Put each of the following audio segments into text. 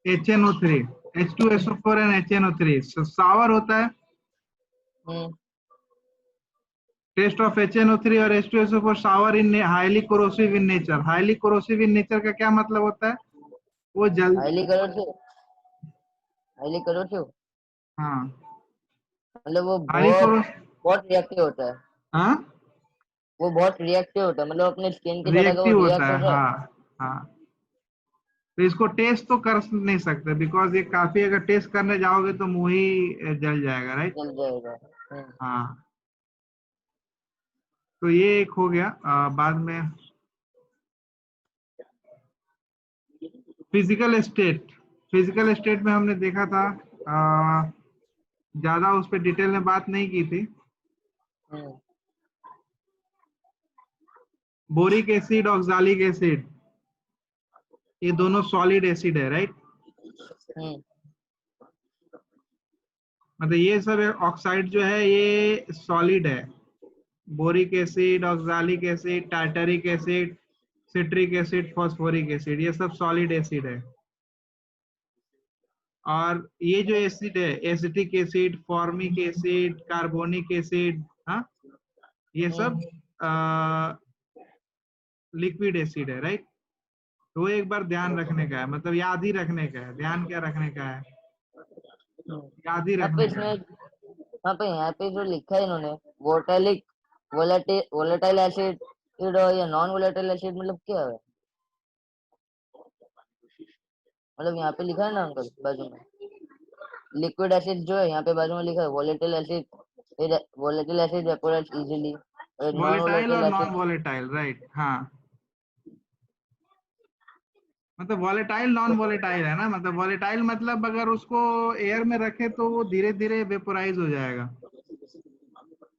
HNO3, H2SO4 and HNO3 सावर होता है। Test of HNO3 और H2SO4 sour in highly corrosive in nature. Highly corrosive in nature का क्या मतलब होता है? वो जल्दी, हाईली करोसिव हाँ मतलब वो हाईली बहुत कोरोस, बहुत रिएक्टिव होता है। हाँ वो बहुत रिएक्टिव होता है, मतलब अपने स्किन के साथ अगर वो रिएक्टिव होता रिएक्ट हो है, जाए। हाँ हाँ। तो इसको टेस्ट तो कर नहीं सकते, बिकॉज ये काफी, अगर टेस्ट करने जाओगे तो मुंह ही जल जाएगा, राइट। जल जाएगा। हाँ, तो ये एक हो गया। बाद में फिजिकल स्टेट। फिजिकल स्टेट में हमने देखा था, ज्यादा उस पर डिटेल में बात नहीं की थी। बोरिक एसिड, ऑक्सालिक एसिड, ये दोनों सॉलिड एसिड है, राइट। मतलब ये सब ऑक्साइड जो है ये सॉलिड है। Boric acid, oxalic acid, tartaric acid, citric acid, phosphoric acid, ये सब सॉलिड एसिड है। और ये जो एसिड है, acetic acid, formic acid, carbonic acid, हाँ, ये सब लिक्विड एसिड है, राइट। तो एक बार ध्यान रखने का है, मतलब याद ही रखने का है। ध्यान क्या रखने का है? याद ही यहाँ पे रखने का इसमें, है। यहाँ पे जो लिखा है इन्होंने, वोलेटाइल वोलेटाइल एसिड या नॉन वोलेटाइल एसिड, मतलब क्या है? मतलब यहाँ पे लिखा है ना अंकल बाजू में, लिक्विड एसिड जो है यहाँ पे बाजू में लिखा है volatile acid. Volatile acid evaporates easily, और नॉन वॉलेटाइल और volatile non acid. Volatile, right, हाँ। मतलब वॉलेटाइल नॉन वॉलेटाइल है ना, मतलब वॉलेटाइल मतलब अगर उसको एयर में रखे तो वो धीरे धीरे वेपोराइज हो जाएगा,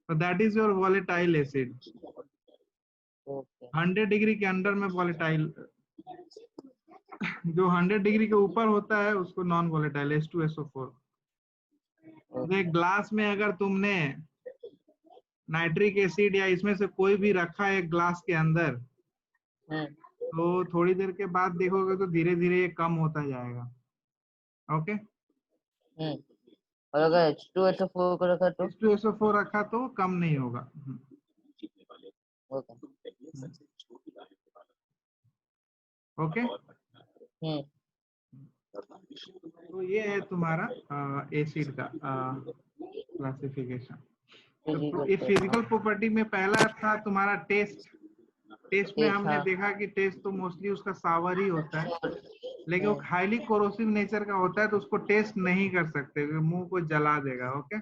तो that is your volatile acid. Okay 100 degree के अंडर में वॉलेटाइल, जो 100 डिग्री के ऊपर होता है उसको नॉन वॉलेटाइल, H2SO4। एक ग्लास में अगर तुमने नाइट्रिक एसिड या इसमें से कोई भी रखा है एक ग्लास के अंदर, तो थोड़ी देर के बाद देखोगे तो धीरे धीरे ये कम होता जाएगा। ओके, और अगर H2SO4 को रखा तो? H2SO4 रखा तो कम नहीं होगा। ओके। ओके, तो ये है तुम्हारा एसिड का क्लासिफिकेशन। तो ये फिजिकल प्रॉपर्टी में पहला था तुम्हारा टेस्ट। टेस्ट में हमने हाँ। देखा कि टेस्ट तो मोस्टली उसका सावर ही होता है, लेकिन वो हाईली कोरोसिव नेचर का होता है तो उसको टेस्ट नहीं कर सकते, मुंह को जला देगा। ओके,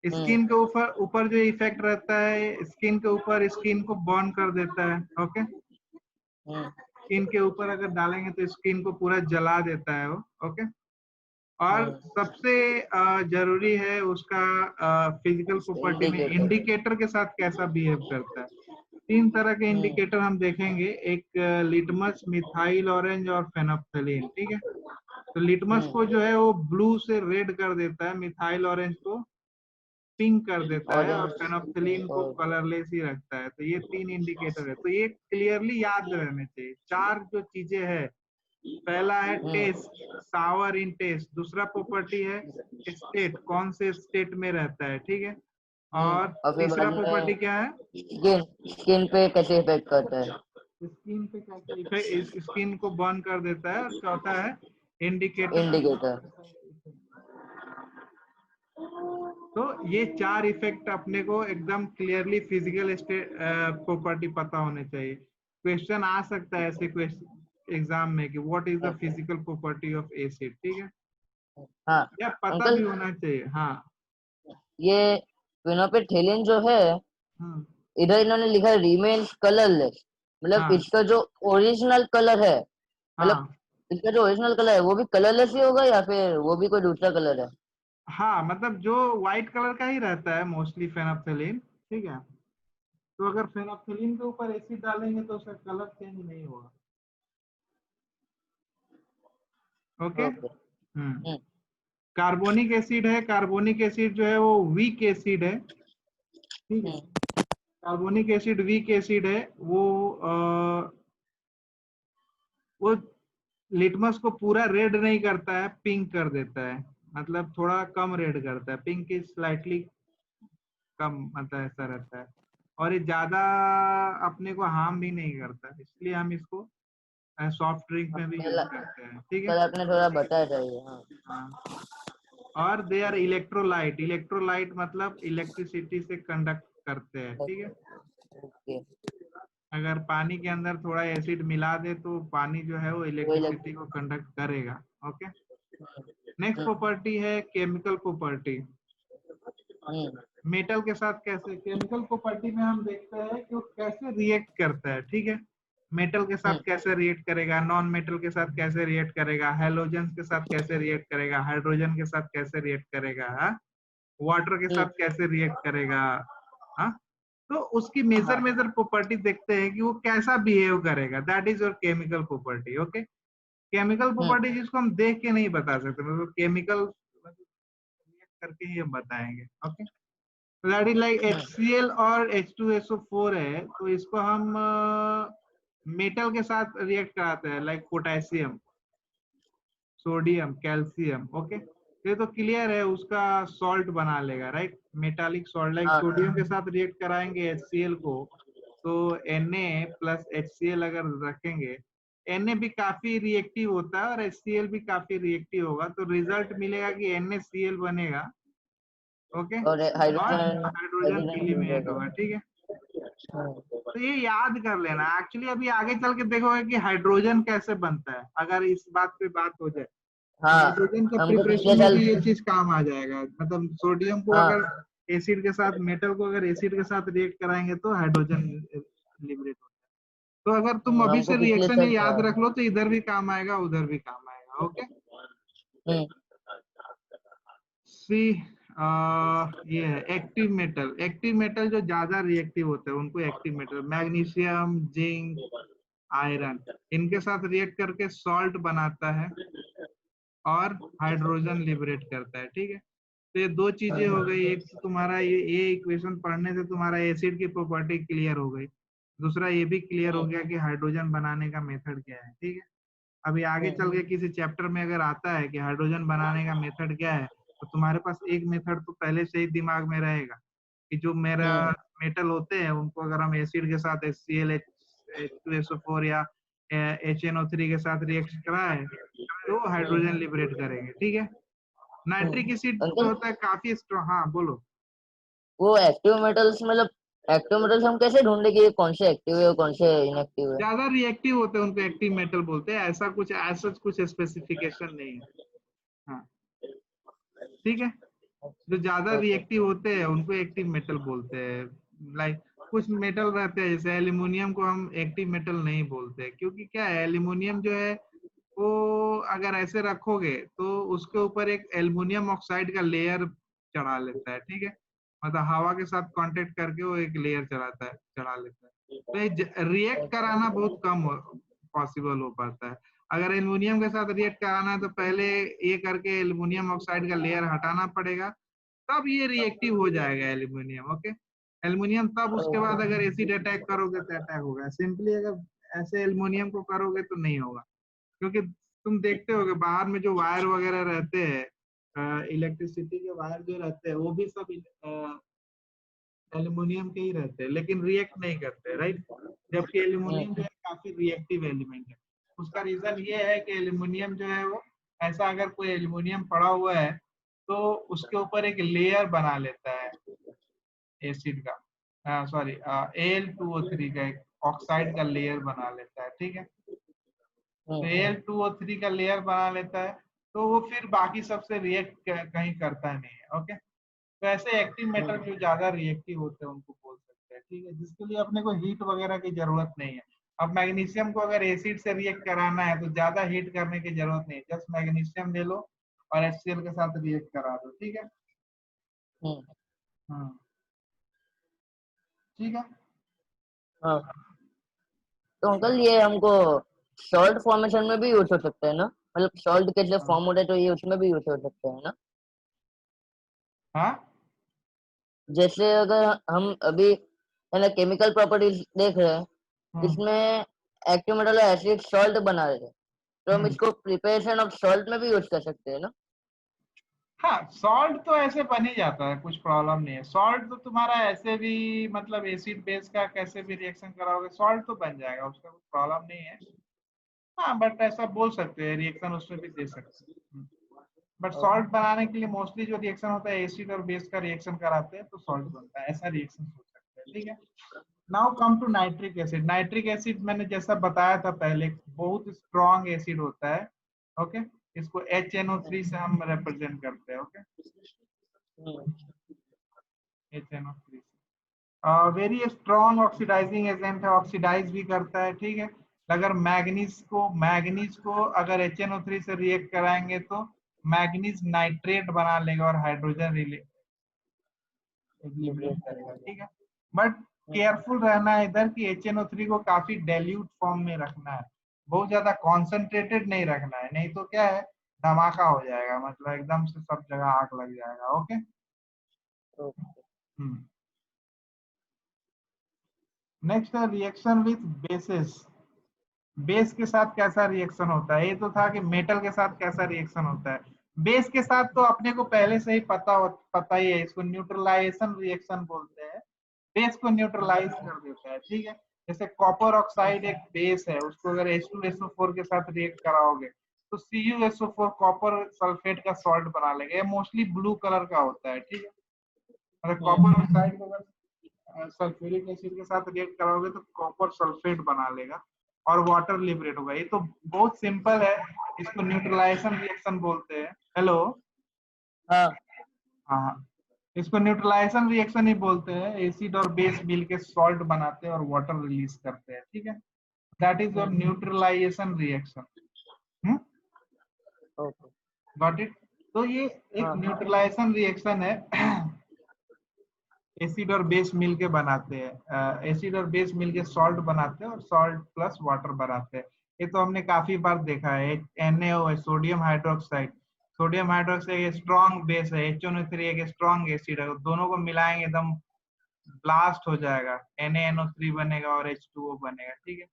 स्किन के ऊपर ऊपर जो इफेक्ट रहता है, स्किन के ऊपर, स्किन को बर्न कर देता है। ओके, स्किन के ऊपर अगर डालेंगे तो स्किन को पूरा जला देता है वो। ओके, और सबसे जरूरी है उसका फिजिकल प्रॉपर्टी में इंडिकेटर के साथ कैसा बिहेव करता है। 3 तरह के इंडिकेटर हम देखेंगे, एक लिटमस, मिथाइल ऑरेंज और फेनोप्थलीन। ठीक है, तो लिटमस को जो है वो ब्लू से रेड कर देता है, मिथाइल ऑरेंज को पिंक कर देता है, और फेनोप्थलीन को कलरलेस ही रखता है। तो ये 3 इंडिकेटर है, तो ये क्लियरली याद रहने चाहिए। 4 जो चीजें है, पहला है टेस्ट, सावर इन टेस्ट। दूसरा प्रॉपर्टी है स्टेट, कौन से स्टेट में रहता है। ठीक है, और फिर तीसरा बाद प्रॉपर्टी में क्या है? स्किन पे कैसे इफेक्ट करता है? स्किन पे कैसे इफेक्ट, स्किन को बर्न कर देता है। और चौथा है इंडिकेटर। इंडिकेटर। तो ये 4 इफेक्ट अपने को एकदम क्लियरली फिजिकल प्रॉपर्टी पता होने चाहिए। क्वेश्चन आ सकता है ऐसे क्वेश्चन एग्जाम में कि what is the physical property of acid. ठीक है, हाँ या पता भी अंकल, होना चाहिए। हाँ, ये फेनोपेथेलिन जो है, हम्म, इधर इन्होंने लिखा है रिमेन्स कलरलेस, मतलब हाँ इसका जो ओरिजिनल कलर है, मतलब हाँ इसका जो ओरिजिनल कलर है वो भी कलरलेस ही होगा या फिर वो भी कोई दूसरा कलर है? हाँ, मतलब जो व्हाइट कलर का ही रहता है मोस्टली फेनोप्थलीन। ठीक है, तो अगर फेनोप्थलीन के ऊपर एसिड डालेंगे तो उसका कलर चेंज नहीं होगा। Okay, okay. कार्बोनिक एसिड है, कार्बोनिक एसिड जो है वो वीक एसिड है। ठीक है, कार्बोनिक एसिड वीक एसिड है। वो लिटमस को पूरा रेड नहीं करता है, पिंक कर देता है, मतलब थोड़ा कम रेड करता है, पिंक इज स्लाइटली कम, मतलब ऐसा रहता है। और ये ज्यादा अपने को हार्म भी नहीं करता, इसलिए हम इसको सॉफ्ट ड्रिंक में भी यूज पहला करते हैं, ठीक है। कल आपने थोड़ा बताया था ये, हाँ। हाँ। और दे आर इलेक्ट्रोलाइट, इलेक्ट्रोलाइट मतलब इलेक्ट्रिसिटी से कंडक्ट करते हैं, ठीक है। ओके। अगर पानी के अंदर थोड़ा एसिड मिला दे तो पानी जो है वो वो इलेक्ट्रिसिटी को कंडक्ट करेगा, ओके। नेक्स्ट हम्म प्रॉपर्टी है केमिकल प्रॉपर्टी। हम्म मेटल के साथ कैसे, केमिकल प्रॉपर्टी में हम देखते हैं कि वो कैसे रिएक्ट करता है, ठीक है। मेटल के साथ हम्म कैसे रिएक्ट करेगा, नॉन मेटल के साथ कैसे रिएक्ट करेगा, हेलोजन के साथ कैसे रिएक्ट करेगा, हाइड्रोजन के साथ कैसे रिएक्ट करेगा, हाँ? वाटर के हम्म, साथ कैसे रिएक्ट करेगा, हाँ? तो उसकी मेजर हाँ मेजर प्रॉपर्टी देखते हैं कि वो कैसा बिहेव करेगा, that is your chemical property, okay. Chemical hmm property जिसको हम देख के नहीं बता सकते, मतलब केमिकल रिएक्ट करके ही हम बताएंगे, okay. That is like hmm HCl और H2SO4 है, तो इसको हम मेटल के साथ रिएक्ट कराते हैं, like potassium, sodium, calcium, okay. ये तो क्लियर है, उसका सॉल्ट बना लेगा, राइट। मेटालिक सॉल्ट, लाइक हाँ सोडियम के साथ रिएक्ट कराएंगे HCl को, तो Na प्लस HCl अगर रखेंगे, Na भी काफी रिएक्टिव होता है और HCl भी काफी रिएक्टिव होगा, तो रिजल्ट मिलेगा कि NaCl बनेगा, ओके। और और हाइड्रोजन हाइड्रोजन हाइड्रोजन एलिमिनेट मिलेगा। होगा, ठीक है। हम्म तो ये याद कर लेना, एक्चुअली अभी आगे चल के देखोगे कि हाइड्रोजन कैसे बनता है, अगर इस बात पे बात हो जाए तो हाँ, हाइड्रोजन का हमको प्रिपरेशन पिछले में साल, भी ये चीज काम आ जाएगा, मतलब सोडियम को हाँ अगर एसिड के साथ, मेटल को अगर एसिड के साथ रिएक्ट कराएंगे तो हाइड्रोजन लिबरेट होता है। तो अगर तुम अभी हमको से पिछले रिएक्शन ये साल था। याद रख लो तो इधर भी काम आएगा, उधर भी काम आएगा, ओके। हम्म सी ये है एक्टिव मेटल, एक्टिव मेटल जो ज्यादा रिएक्टिव होते हैं उनको active metal, magnesium, zinc, iron, इनके साथ रिएक्ट करके सॉल्ट बनाता है और हाइड्रोजन लिबरेट करता है, ठीक है। तो ये दो चीजें हो गई, एक तो तुम्हारा ये इक्वेशन पढ़ने से तुम्हारा एसिड की प्रॉपर्टी क्लियर हो गई, दूसरा ये भी क्लियर हो गया कि हाइड्रोजन बनाने का मेथड क्या है, ठीक है। अभी आगे चल के किसी चैप्टर में अगर आता है कि हाइड्रोजन बनाने का मेथड क्या है, तो तुम्हारे पास एक मेथड तो पहले से ही दिमाग में रहेगा कि जो मेरा हम्म मेटल होते हैं उनको अगर हम एसिड के साथ HCl, H2SO4 या HNO3 के साथ रिएक्ट कराए तो हाइड्रोजन हम्म लिबरेट करेंगे, ठीक है। नाइट्रिक एसिड जो अंकल, होता है काफी स्ट्रॉन्ग, हाँ बोलो। वो एक्टिव मेटल्स मतलब एक्टिव मेटल्स हम कैसे ढूंढे कि ये कौन से एक्टिव है और कौन से इनएक्टिव है? ज्यादा रिएक्टिव होते हैं उनको एक्टिव मेटल बोलते हैं, ऐसा कुछ स्पेसिफिकेशन नहीं है, हाँ, ठीक है। जो ज्यादा ओके। रिएक्टिव होते हैं उनको एक्टिव मेटल बोलते हैं, लाइक कुछ मेटल रहते हैं जैसे एल्यूमिनियम को हम एक्टिव मेटल नहीं बोलते, क्योंकि क्या है, एल्यूमिनियम जो है वो अगर ऐसे रखोगे तो उसके ऊपर एक एल्युमिनियम ऑक्साइड का लेयर चढ़ा लेता है, ठीक है। मतलब हवा के साथ कांटेक्ट करके वो एक लेयर चढ़ा लेता है, तो ये रिएक्ट कराना बहुत कम पॉसिबल हो पाता है। अगर एल्युमिनियम के साथ रिएक्ट कराना है तो पहले ये करके एल्युमिनियम ऑक्साइड का लेयर हटाना पड़ेगा, तब ये रिएक्टिव हो जाएगा एल्युमिनियम, ओके। एल्युमिनियम तब उसके बाद अगर एसिड अटैक करोगे तो अटैक होगा, सिंपली अगर ऐसे एल्युमिनियम को करोगे तो नहीं होगा, क्योंकि तुम देखते होगे बाहर में जो वायर वगैरह रहते हैं, इलेक्ट्रिसिटी के वायर जो रहते हैं वो भी सब एल्युमिनियम के ही रहते हैं, लेकिन रिएक्ट नहीं करते, राइट। जबकि एल्युमिनियम जो है काफी रिएक्टिव एलिमेंट है। उसका रीजन ये है कि एल्युमिनियम जो है वो ऐसा, अगर कोई एल्युमिनियम पड़ा हुआ है तो उसके ऊपर एक लेयर बना लेता है एसिड का, सॉरी Al2O3 का एक ऑक्साइड का लेयर बना लेता है, ठीक है। तो Al2O3 का लेयर बना लेता है, तो वो फिर बाकी सबसे रिएक्ट कहीं करता नहीं है, ओके। तो ऐसे एक्टिव मेटल जो ज्यादा रिएक्टिव होते हैं उनको बोल सकते हैं, ठीक है, जिसके लिए अपने को हीट वगैरह की जरूरत नहीं है। अब मैग्नीशियम को अगर एसिड से रिएक्ट कराना है तो ज्यादा हीट करने की जरूरत नहीं है, जस्ट मैग्नीशियम ले लो और HCl के साथ रिएक्ट करा दो, ठीक है। हाँ, ठीक है। हाँ, तो अंकल ये हमको सॉल्ट फॉर्मेशन में भी यूज हो सकता है ना? मतलब सॉल्ट के जब हाँ, फॉर्म होता है तो ये उसमें भी यूज हो सकता है ना? हाँ, जैसे अगर हम अभी है ना केमिकल प्रॉपर्टीज देख रहे हैं, हाँ, इसमें एक्टिव मेटल और एसिड सॉल्ट बना रहे हैं, तो हम इसको प्रिपरेशन ऑफ सॉल्ट में भी यूज कर सकते हैं ना? हाँ, सॉल्ट तो ऐसे बन ही जाता है, कुछ प्रॉब्लम नहीं है। सॉल्ट तो तुम्हारा ऐसे भी मतलब एसिड बेस का कैसे भी रिएक्शन कराओगे सॉल्ट तो बन जाएगा, उसका कुछ प्रॉब्लम नहीं है। हाँ, बट ऐसा बोल सकते हैं, रिएक्शन उसमें भी दे सकते हैं। बट सॉल्ट बनाने के लिए मोस्टली जो रिएक्शन होता है एसिड और बेस का रिएक्शन कराते हैं तो सॉल्ट बनता है, ऐसा रिएक्शन सोच सकते हैं। ठीक है, now come to nitric acid. Nitric acid मैंने जैसा बताया था पहले, बहुत स्ट्रॉन्ग एसिड होता है। ओके, इसको HNO3 से हम रिप्रेजेंट करते हैं। Okay, HNO3 very strong oxidizing agent है, ऑक्सीडाइज भी करता है। ठीक है, अगर मैग्नीज को अगर HNO3 से रिएक्ट कराएंगे तो मैग्नीज नाइट्रेट बना लेगा और हाइड्रोजन रिलीवरेट करेगा। ठीक है, बट केयरफुल रहना है इधर कि HNO3 को काफी डाइल्यूट फॉर्म में रखना है, बहुत ज्यादा कॉन्सेंट्रेटेड नहीं रखना है, नहीं तो क्या है धमाका हो जाएगा, मतलब एकदम से सब जगह आग लग जाएगा। ओके, नेक्स्ट है रिएक्शन विथ बेसिस। बेस के साथ कैसा रिएक्शन होता है, ये तो था कि मेटल के साथ कैसा रिएक्शन होता है। बेस के साथ तो अपने को पहले से ही पता ही है, इसको न्यूट्रलाइजेशन रिएक्शन बोलते हैं। बेस को न्यूट्रलाइज कर देता है। ठीक है, जैसे कॉपर ऑक्साइड एक बेस है, उसको अगर H2SO4 के साथ रिएक्ट कराओगे तो CuSO4 कॉपर सल्फेट का सॉल्ट बना लेगा। ये मोस्टली ब्लू कलर का होता है। ठीक है, अगर कॉपर ऑक्साइड को अगर सल्फ्यूरिक एसिड के साथ रिएक्ट कराओगे तो कॉपर सल्फेट बना लेगा और वाटर लिबरेट होगा। ये तो बहुत सिंपल है, इसको न्यूट्रलाइजेशन रिएक्शन बोलते हैं। हेलो, हाँ, इसको न्यूट्रलाइजेशन रिएक्शन ही बोलते हैं। एसिड और बेस मिल के सॉल्ट बनाते हैं और वाटर रिलीज करते हैं। ठीक है, that is your neutralization reaction. Got it? तो ये एक न्यूट्रलाइजेशन रिएक्शन है, एसिड और बेस मिल के बनाते हैं, एसिड और बेस मिल के सॉल्ट बनाते हैं और सॉल्ट प्लस वाटर बनाते हैं। ये तो हमने काफी बार देखा है। NaO है, sodium hydroxide. Sodium hydroxide strong base है, HNO3 एक स्ट्रॉन्ग एसिड है, दोनों को मिलाएंगे एकदम ब्लास्ट हो जाएगा, NaNO3 बनेगा और H2O बनेगा। ठीक है,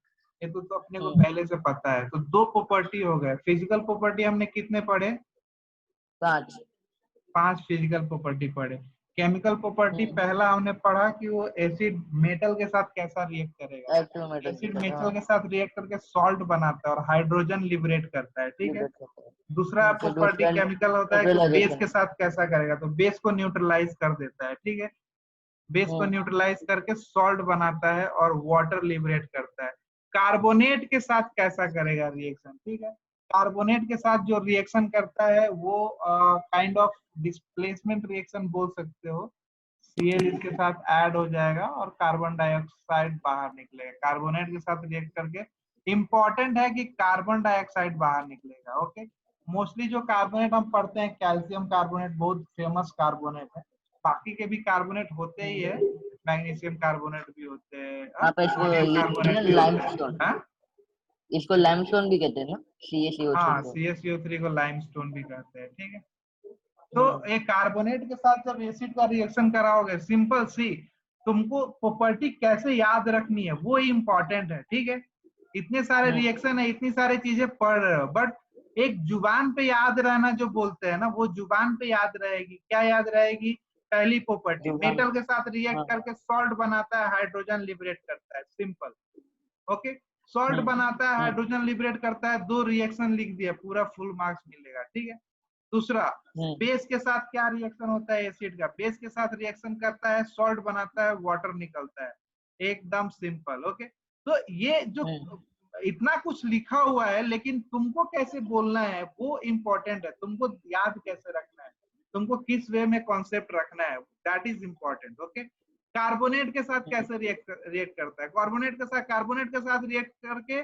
ये तो अपने को पहले से पता है। तो दो प्रॉपर्टी हो गए। फिजिकल प्रॉपर्टी हमने कितने पढ़े? 5 फिजिकल प्रॉपर्टी पढ़े। केमिकल प्रॉपर्टी पहला हमने पढ़ा कि वो एसिड मेटल के साथ कैसा रिएक्ट करेगा। एसिड मेटल के साथ रिएक्ट करके सॉल्ट बनाता है और हाइड्रोजन लिबरेट करता है। ठीक है, दूसरा प्रॉपर्टी केमिकल होता है कि बेस के साथ कैसा करेगा, तो बेस को न्यूट्रलाइज कर देता है। ठीक है, बेस को न्यूट्रलाइज करके सॉल्ट बनाता है और वाटर लिबरेट करता है। कार्बोनेट के साथ कैसा करेगा रिएक्शन? ठीक है, कार्बोनेट के साथ जो रिएक्शन करता है वो काइंड ऑफ डिस्प्लेसमेंट रिएक्शन बोल सकते हो। Cl इसके साथ ऐड हो जाएगा और कार्बन डाइऑक्साइड बाहर निकलेगा। कार्बोनेट के साथ रिएक्ट करके इंपॉर्टेंट है कि कार्बन डाइऑक्साइड बाहर निकलेगा। ओके, मोस्टली जो कार्बोनेट हम पढ़ते हैं, कैल्शियम कार्बोनेट बहुत फेमस कार्बोनेट है, बाकी के भी कार्बोनेट होते ही है, मैग्नीशियम कार्बोनेट भी होते हैं, सोडियम कार्बोनेट भी होते हैं। इसको लाइमस्टोन भी कहते हैं ना, हाँ, CaCO3 CaCO3 को लाइमस्टोन भी कहते हैं। ठीक है, तो एक कार्बोनेट के साथ जब एसिड का रिएक्शन कराओगे, सिंपल सी, तुमको प्रॉपर्टी कैसे याद रखनी है वो इम्पोर्टेंट है। ठीक है, इतने सारे रिएक्शन है, इतनी सारी चीजें पढ़ रहे हो, बट एक जुबान पे याद रहना जो बोलते हैं ना, वो जुबान पे याद रहेगी। क्या याद रहेगी? पहली प्रॉपर्टी, मेटल के साथ रिएक्ट करके सॉल्ट बनाता है, हाइड्रोजन लिबरेट करता है। सिंपल। ओके, सॉल्ट बनाता है, हाइड्रोजन लिबरेट करता है, 2 रिएक्शन लिख दिया, पूरा फुल मार्क्स मिलेगा। ठीक है, दूसरा, बेस के साथ क्या रिएक्शन होता है एसिड का? बेस के साथ रिएक्शन करता है, सॉल्ट बनाता है, वाटर निकलता है। एकदम सिंपल। ओके, तो ये जो इतना कुछ लिखा हुआ है, लेकिन तुमको कैसे बोलना है वो इम्पोर्टेंट है। तुमको याद कैसे रखना है, तुमको किस वे में कॉन्सेप्ट रखना है, that is important. Okay, carbonate के साथ कैसे रिएक्ट करता है? कार्बोनेट के साथ रिएक्ट करके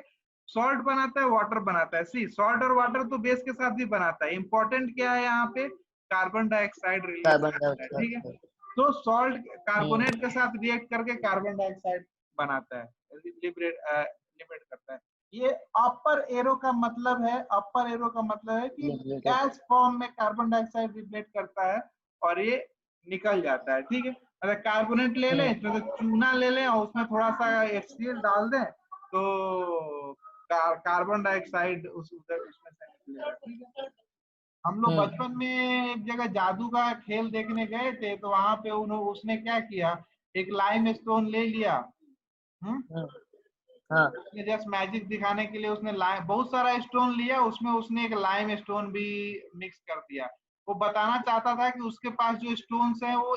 सॉल्ट बनाता है, वाटर बनाता है। सी, सॉल्ट और वाटर तो बेस के साथ भी बनाता है। इंपॉर्टेंट क्या है यहाँ पे? कार्बन डाइऑक्साइड रिलीज करता है। ठीक है, तो सॉल्ट कार्बोनेट के साथ रिएक्ट करके कार्बन डाइऑक्साइड बनाता है, लिबरेट करता है। ये अपर एरो का मतलब है, अपर एरो का मतलब है कि गैस फॉर्म में कार्बन डाइऑक्साइड लिबरेट करता है और ये निकल जाता है। ठीक है, अगर कार्बोनेट ले लें तो चूना ले लें और उसमें थोड़ा सा HCl डाल दें तो कार्बन डाइऑक्साइड उसमें से निकलेगा, ठीक है। हम लोग बचपन में एक जगह जादू का खेल देखने गए थे, तो वहां पे उसने क्या किया, एक लाइम स्टोन ले लिया। हाँ जस्ट मैजिक दिखाने के लिए उसने बहुत सारा स्टोन लिया, उसमें उसने एक लाइम स्टोन भी मिक्स कर दिया। वो बताना चाहता था कि उसके पास जो स्टोन्स हैं वो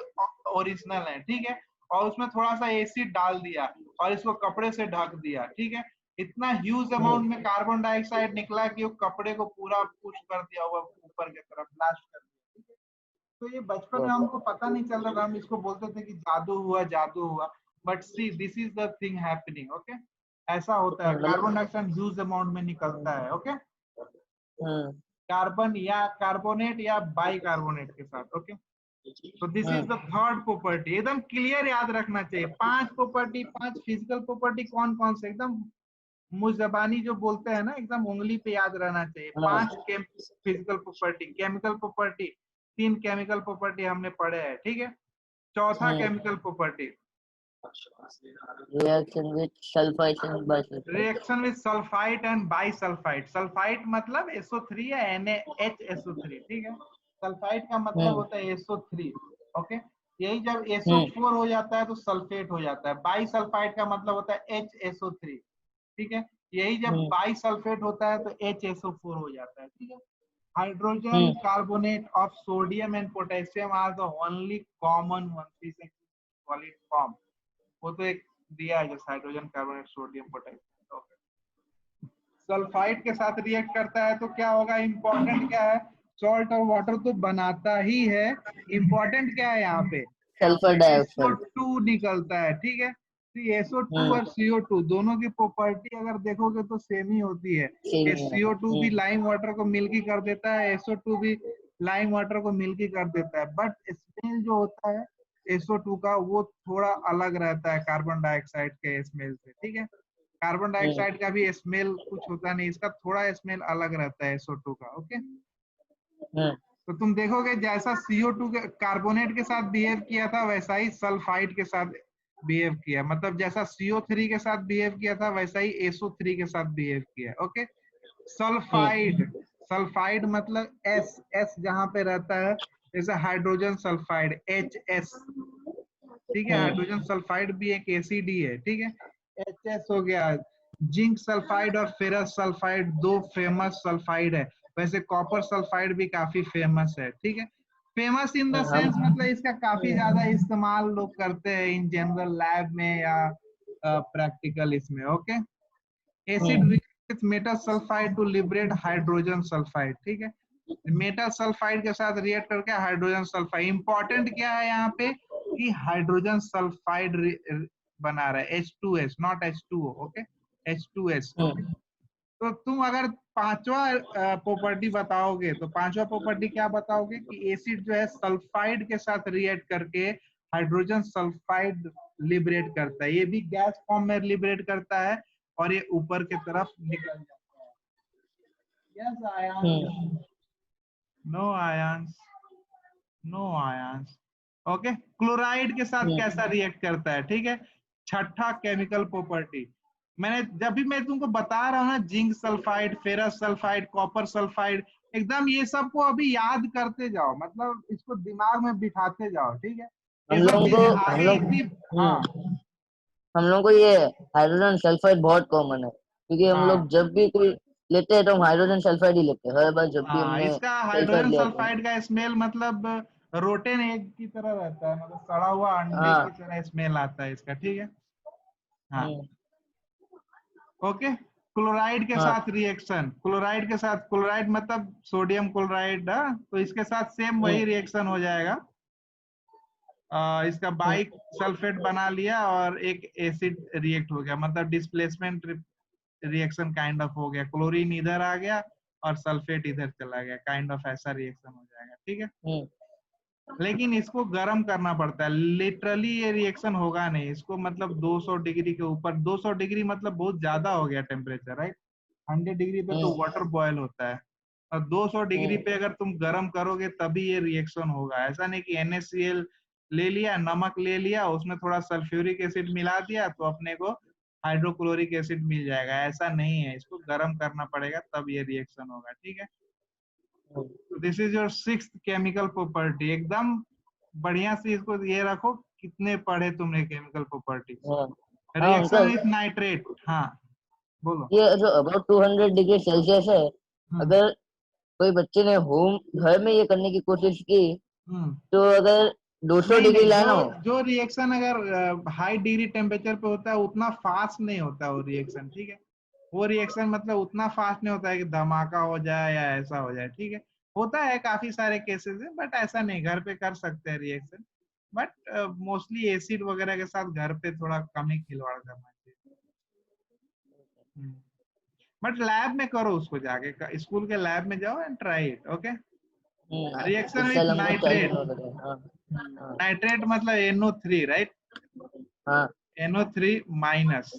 ओरिजिनल हैं, ठीक है। और उसमें थोड़ा सा एसिड डाल दिया और इसको कपड़े से ढक दिया, ठीक है। इतना ह्यूज अमाउंट में कार्बन डाइऑक्साइड निकला कि वो कपड़े को पूरा पुश कर दिया, हुआ ऊपर की तरफ ब्लास्ट कर दिया, ठीक है। तो ये बचपन में हमको पता नहीं चल रहा था, हम इसको बोलते थे कि जादू हुआ, जादू हुआ। But see, this is the thing happening, okay. ऐसा होता है, कार्बन डाइऑक्साइड ह्यूज अमाउंट में निकलता है, ओके। कार्बन या कार्बोनेट या बाई कार्बोनेट के साथ, ओके। तो this is the third property, एकदम क्लियर याद रखना चाहिए। 5 प्रॉपर्टी, 5 फिजिकल प्रॉपर्टी कौन कौन से, एकदम मुजबानी जो बोलते हैं ना, एकदम उंगली पे याद रहना चाहिए। 5 physical property, chemical property, 3 chemical property हमने पढ़े हैं, ठीक है। चौथा chemical property, reaction with sulphide and bisulphide. Reaction with sulphide and bisulphide. Sulphide मतलब SO3 या NaHSO3, ठीक है। सल्फाइड का मतलब होता है SO3, ओके। यही जब SO4 हो जाता है तो सल्फेट हो जाता है। बाइसल्फाइड का मतलब होता है HSO3, ठीक है। यही जब बाइसल्फेट होता है तो HSO4 हो जाता है, ठीक है। Hydrogen carbonate of sodium and potassium are the only common one solid form. वो तो एक दिया है, जैसे hydrogen carbonate sodium potassium. Sulphide के साथ रिएक्ट करता है तो क्या होगा, इंपॉर्टेंट क्या है, सॉल्ट और वाटर तो बनाता ही है, इंपॉर्टेंट क्या है यहाँ पे, सल्फर डाइऑक्साइड SO2 निकलता है, ठीक है। तो SO2 और CO2 दोनों की प्रॉपर्टी अगर देखोगे तो सेम ही होती है। CO2 भी लाइम वाटर को मिल्की कर देता है, SO2 भी लाइम वाटर को मिल्की कर देता है, बट स्मेल जो होता है SO2 का वो थोड़ा अलग रहता है कार्बन डाइऑक्साइड के स्मेल से, ठीक है। कार्बन डाइऑक्साइड का भी स्मेल कुछ होता नहीं, इसका थोड़ा स्मेल अलग रहता है SO2 का, ओके। तो तुम देखोगे जैसा CO2 के कार्बोनेट के साथ बिहेव किया था, वैसा ही सल्फाइड के साथ बिहेव किया। मतलब जैसा CO3 के साथ बिहेव किया था, वैसा ही SO3 के साथ बिहेव किया, ओके। सल्फाइड, सल्फाइड मतलब S जहां पे रहता है, जैसे हाइड्रोजन सल्फाइड HS, ठीक है। हाइड्रोजन सल्फाइड भी एक एसिड ही है, ठीक है। HS हो गया। जिंक सल्फाइड और फेरस सल्फाइड दो फेमस सल्फाइड है। वैसे कॉपर सल्फाइड भी काफी फेमस है, ठीक है। फेमस इन द सेंस मतलब इसका काफी ज्यादा इस्तेमाल लोग करते हैं इन जनरल लैब में या प्रैक्टिकल इसमें, okay. Acid with metal sulphide to liberate hydrogen sulphide, ठीक है। मेटल सल्फाइड के साथ रिएक्ट करके हाइड्रोजन सल्फाइड। इंपॉर्टेंट क्या है यहाँ पे कि हाइड्रोजन सल्फाइड बना रहा है, H2S not H2O, okay, H2S, okay. तो तुम अगर पांचवा प्रॉपर्टी बताओगे तो पांचवा प्रॉपर्टी क्या बताओगे कि एसिड जो है सल्फाइड के साथ रिएक्ट करके हाइड्रोजन सल्फाइड लिबरेट करता है। ये भी गैस फॉर्म में लिबरेट करता है और ये ऊपर की तरफ निकल जाता है। Yes ions, no ions, no ions, okay. Chloride के साथ कैसा रिएक्ट करता है, ठीक है। छठा केमिकल प्रॉपर्टी, मैंने जब भी मैं तुमको बता रहा हूँ ना, zinc sulphide, ferrous sulphide, copper sulphide, एकदम ये सबको अभी याद करते जाओ, मतलब इसको दिमाग में बिठाते जाओ, ठीक है। ये सब चीजें आगे इतनी, हाँ हम लोग को ये हाइड्रोजन सल्फाइड बहुत कॉमन है, क्योंकि हम लोग जब भी कोई लेते हैं तो हम हाइड्रोजन सल्फाइड ही लेते हैं हर बार जब भी हमने इसका सल्फाइड हाइड्रोजन लिया था। सल्फाइड का स्मेल मतलब रोटेन एग की तरह रहता है, मतलब सड़ा हुआ अंडे की तरह स्मेल आता है इसका, ठीक है। हाँ, ओके। क्लोराइड के साथ रिएक्शन, क्लोराइड के साथ, क्लोराइड मतलब सोडियम क्लोराइड, तो इसके साथ सेम वही रिएक्शन हो जाएगा। इसका बाइक सल्फेट बना लिया और एक एसिड रिएक्ट हो गया, मतलब डिस्प्लेसमेंट रिएक्शन काइंड ऑफ हो गया। क्लोरीन इधर आ गया और सल्फेट इधर चला गया, काइंड ऑफ ऐसा रिएक्शन हो जाएगा, ठीक है। लेकिन इसको गर्म करना पड़ता है, लिटरली ये रिएक्शन होगा नहीं इसको, मतलब 200 डिग्री के ऊपर, 200 डिग्री मतलब बहुत ज्यादा हो गया टेम्परेचर, राइट। 100 डिग्री पे तो वाटर बॉयल होता है, और 200 डिग्री पे अगर तुम गर्म करोगे तभी ये रिएक्शन होगा। ऐसा नहीं कि NaCl ले लिया, नमक ले लिया, उसमें थोड़ा सल्फ्यूरिक एसिड मिला दिया तो अपने को हाइड्रोक्लोरिक एसिड मिल जाएगा, ऐसा नहीं है, इसको गर्म करना पड़ेगा तब ये रिएक्शन होगा, ठीक है। तो this is your 6th chemical property. एकदम बढ़िया से इसको ये रखो, कितने पढ़े तुमने केमिकल प्रॉपर्टी। हाँ हाँ रिएक्शन अंकल, विथ नाइट्रेट, हाँ बोलो। ये जो अबाउट 200 डिग्री सेल्सियस है, हम्म अगर कोई बच्चे ने होम घर में ये करने की कोशिश की, हम्म तो अगर 200 नहीं डिग्री नहीं, जो लाना हो। जो रिएक्शन अगर हाई डिग्री टेम्परेचर पे होता है उतना फास्ट नहीं होता वो रिएक्शन, ठीक है। वो रिएक्शन मतलब उतना फास्ट नहीं होता है कि धमाका हो जाए या ऐसा हो जाए, ठीक है। होता है काफी सारे केसेस है, बट ऐसा नहीं, घर पे कर सकते हैं रिएक्शन। बट मोस्टली एसिड वगैरह के साथ घर पे थोड़ा कम ही खिलवाड़ करना चाहिए। बट लैब में करो उसको जाके, स्कूल के लैब में जाओ and try it, okay. Reaction इस विथ साल हमको चालू नाइट्रेट, होने लगा है। हाँ हाँ नाइट्रेट मतलब NO3, राइट। हाँ। NO3 माइनस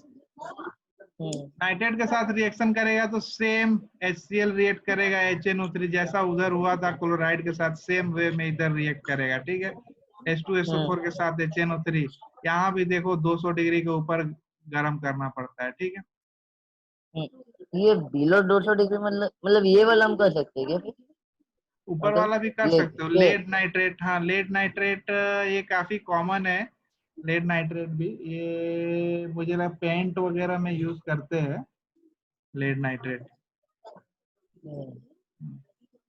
हम्म नाइट्रेट के साथ रिएक्शन करेगा तो सेम HCl रिएक्ट करेगा HNO3, जैसा उधर हुआ था क्लोराइड के साथ, सेम वे में इधर रिएक्ट करेगा, ठीक है। H2SO4 के साथ HNO3, यहाँ भी देखो 200 डिग्री के ऊपर गर्म करना पड़ता है, ठीक है। ये बिलो 200 डिग्री मतलब ये वाला हम कर सकते हैं क्या फिर ऊपर अंकल? वाला भी कर ये सकते हो, ये लेड नाइट्रेट, हाँ लेड नाइट्रेट ये काफी कॉमन है। लेड नाइट्रेट भी ये मुझे लगा पेंट वगैरह में यूज करते हैं, लेड नाइट्रेट, हम्म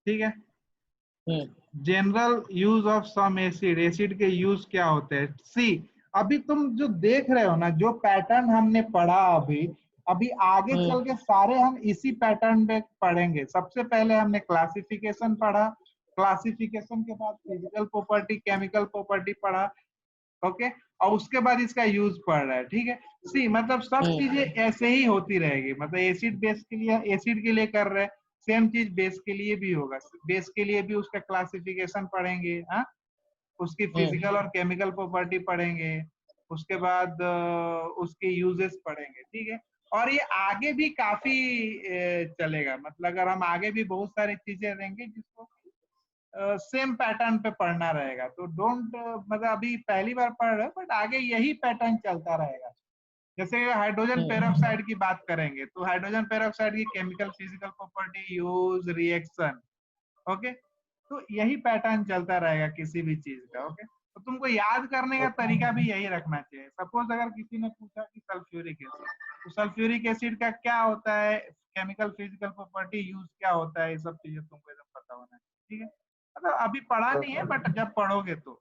ठीक है। Hmm general use of some acid, acid के यूज क्या होते हैं, सी। अभी तुम जो देख रहे हो ना, जो पैटर्न हमने पढ़ा अभी, अभी आगे हम्म चल के सारे हम इसी पैटर्न में पढ़ेंगे। सबसे पहले हमने क्लासिफिकेशन पढ़ा, क्लासिफिकेशन के बाद फिजिकल प्रॉपर्टी, केमिकल प्रॉपर्टी पढ़ा, ओके। और उसके बाद इसका यूज पढ़ रहा है, ठीक है। सी मतलब सब चीजें ऐसे ही होती रहेगी, मतलब एसिड बेस के लिए, एसिड के लिए कर रहे हैं, सेम चीज बेस के लिए भी होगा। बेस के लिए भी उसका क्लासिफिकेशन पढ़ेंगे, हाँ, उसकी हम्म फिजिकल और केमिकल प्रॉपर्टी पढ़ेंगे, उसके बाद उसके यूजेस पढ़ेंगे, ठीक है। और ये आगे भी काफी चलेगा, मतलब अगर हम आगे भी बहुत सारी चीजें देंगे जिसको सेम पैटर्न पे पढ़ना रहेगा, तो डोंट मतलब अभी पहली बार पढ़ रहे हो, बट आगे यही पैटर्न चलता रहेगा। जैसे हाइड्रोजन हम्म पेरोक्साइड की बात करेंगे, तो हाइड्रोजन पेरोक्साइड की chemical physical property, use, reaction, okay. तो यही पैटर्न चलता रहेगा किसी भी चीज का, ओके। तो तुमको याद करने का तरीका भी यही रखना चाहिए। सपोज अगर किसी ने पूछा कि सल्फ्यूरिक एसिड, तो सल्फ्यूरिक एसिड का क्या होता है, केमिकल फिजिकल प्रॉपर्टी, यूज क्या होता है, ये सब चीजें तुमको एकदम पता होना चाहिए, ठीक है। मतलब अभी पढ़ा नहीं है, बट जब पढ़ोगे तो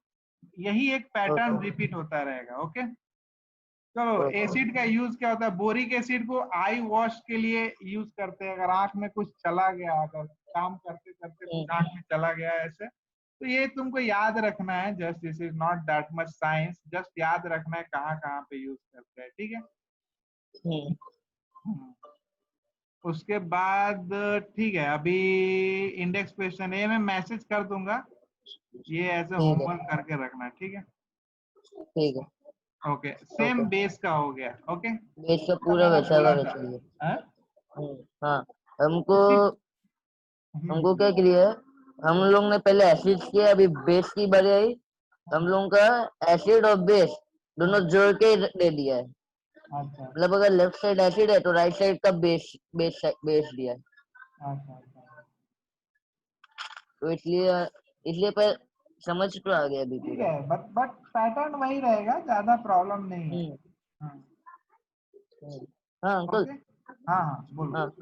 यही एक पैटर्न रिपीट होता रहेगा, ओके। चलो, एसिड का यूज क्या होता है, बोरिक एसिड को आई वॉश के लिए यूज करते हैं। अगर आंख में कुछ चला गया, अगर काम करते करते कुछ आंख में चला गया ऐसे, तो ये तुमको याद रखना है, just this is not that much science, just याद रखना है कहाँ कहाँ पे यूज करते हैं, ठीक है। हम्म हम्म। उसके बाद ठीक है, अभी इंडेक्स क्वेश्चन ये मैं मैसेज कर दूंगा, ये एज ए ठीक है होमवर्क करके रखना, ठीक है। ठीक है। ओके, सेम ओके, बेस का हो गया, ओके। बेस का जो पूरा मैंने वैसा का बोला था, वैसा ही है। हाँ? हाँ, हमको उसी हमको क्या क्लियर है, हम लोग ने पहले एसिड किया, अभी बेस की बारी आई। हम लोगों का एसिड और बेस दोनों जोड़ के दे दिया है। अच्छा मतलब अगर लेफ्ट साइड एसिड है तो राइट साइड का बेस बेस बेस दिया है। अच्छा अच्छा, तो इसलिए इसलिए पर समझ तो आ गया अभी ठीक पूरा। है, बट पैटर्न वही रहेगा, ज्यादा प्रॉब्लम नहीं है। हम्म हाँ, हम्म। हाँ अंकल। ओके, हाँ हाँ बोलो। हाँ,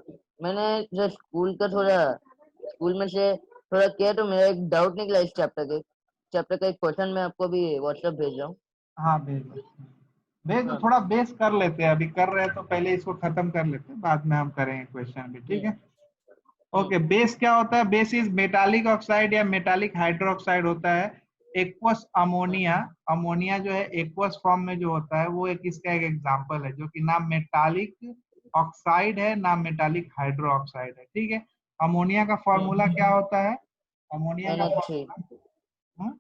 मैंने जो स्कूल का थोड़ा स्कूल में से थोड़ा किया, तो मेरा एक डाउट निकला इस चैप्टर का एक क्वेश्चन मैं आपको अभी व्हाट्सएप भेज रहा हूँ। हाँ भेज दो, भेज दो। हाँ। थोड़ा बेस कर लेते हैं, अभी कर रहे हैं तो पहले इसको खत्म कर लेते हैं, बाद में हम करेंगे क्वेश्चन भी, ठीक हम्म है। हम्म ओके, बेस क्या होता है, बेस इज मेटालिक ऑक्साइड या मेटालिक हाइड्रोक्साइड होता है। एक्वस अमोनिया, अमोनिया जो है एक्वस फॉर्म में जो होता है, वो एक इसका एक एग्जांपल है, जो कि ना मेटालिक ऑक्साइड है ना मेटालिक हाइड्रो ऑक्साइड है, ठीक है। अमोनिया का फॉर्मूला क्या होता है, अमोनिया का NH3 फॉर्मूला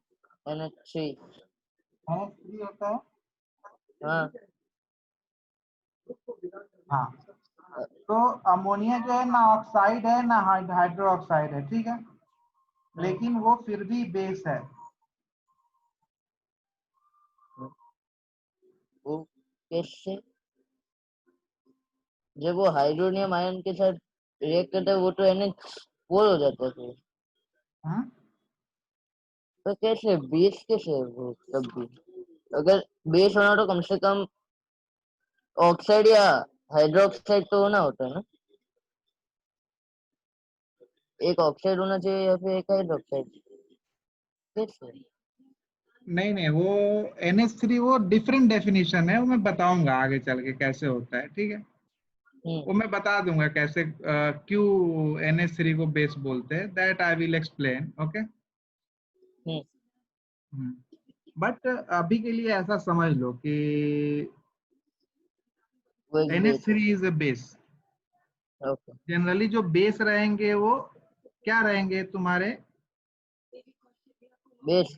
NH3। NH3 होता है, हाँ हाँ। तो अमोनिया जो है ना ऑक्साइड है ना हाइड्रो ऑक्साइड है, ठीक है, हम्म लेकिन वो फिर भी बेस है। वो कैसे? जब वो हाइड्रोनियम आयन के साथ रिएक्ट करता है वो तो NH4 हो जाता है फिर। हाँ, तो कैसे बेस कैसे है वो तब भी? अगर बेस होना तो कम से कम ऑक्साइड या हाइड्रोक्साइड तो होना होता है ना, एक ऑक्साइड होना चाहिए या फिर एक हाइड्रोक्साइड, कैसे? नहीं नहीं, वो NH3 वो डिफरेंट डेफिनेशन है, वो मैं बताऊंगा आगे चल के कैसे होता है, ठीक है। वो हम्म। मैं बता दूंगा कैसे क्यों NH3 को बेस बोलते हैं, that I will explain, okay. Hmm. But अभी के लिए ऐसा समझ लो कि वो एक बेस है। NH3 is a base. Okay. Generally जो बेस रहेंगे वो क्या रहेंगे तुम्हारे, बेस